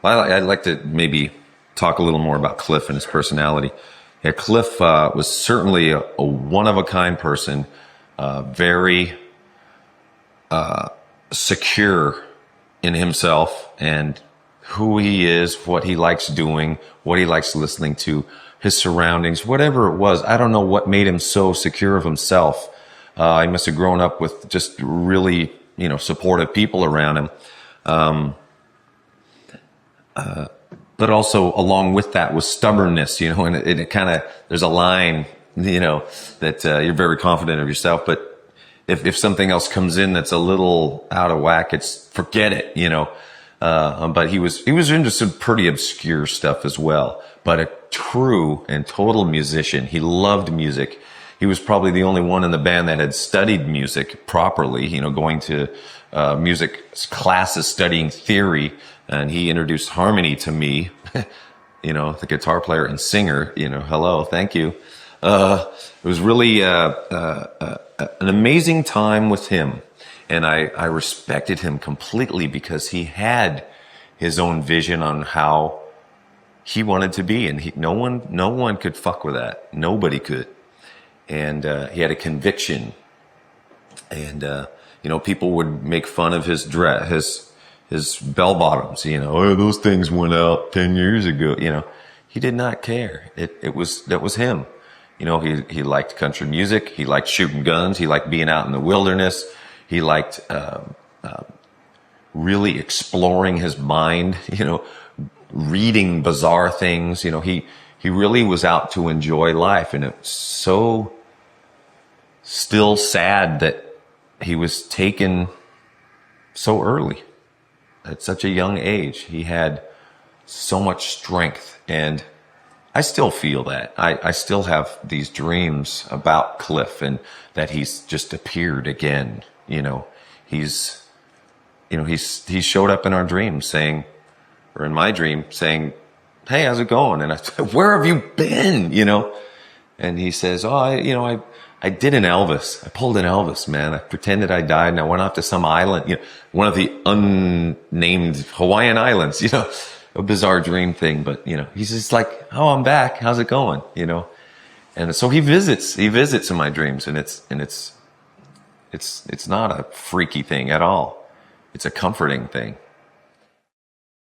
I'd like to maybe talk a little more about Cliff and his personality. Yeah, Cliff was certainly a one-of-a-kind person, very secure in himself and who he is, what he likes doing, what he likes listening to, his surroundings, whatever it was. I don't know what made him so secure of himself. He must have grown up with just really, supportive people around him. But also along with that was stubbornness, and it kind of, there's a line, that you're very confident of yourself, but if something else comes in that's a little out of whack, it's forget it, but he was into some pretty obscure stuff as well, but a true and total musician. He loved music. He was probably the only one in the band that had studied music properly, going to music classes, studying theory. And he introduced harmony to me, the guitar player and singer, hello, thank you. It was really an amazing time with him. And I respected him completely because he had his own vision on how he wanted to be. And no one could fuck with that. Nobody could. And he had a conviction. And, people would make fun of his dress, his bell bottoms, oh, those things went out 10 years ago. He did not care. That was him. He liked country music. He liked shooting guns. He liked being out in the wilderness. He liked, really exploring his mind, reading bizarre things. He really was out to enjoy life. And it's so still sad that he was taken so early. At such a young age. He had so much strength, and I still feel that. I still have these dreams about Cliff and that he's just appeared again. He showed up in our dreams saying, or in my dream saying, hey, how's it going? And I said, where have you been? And he says, oh, I did an Elvis. I pulled an Elvis, man. I pretended I died and I went off to some island, one of the unnamed Hawaiian islands, a bizarre dream thing. But, he's just like, oh, I'm back. How's it going? And so he visits in my dreams, and it's not a freaky thing at all. It's a comforting thing.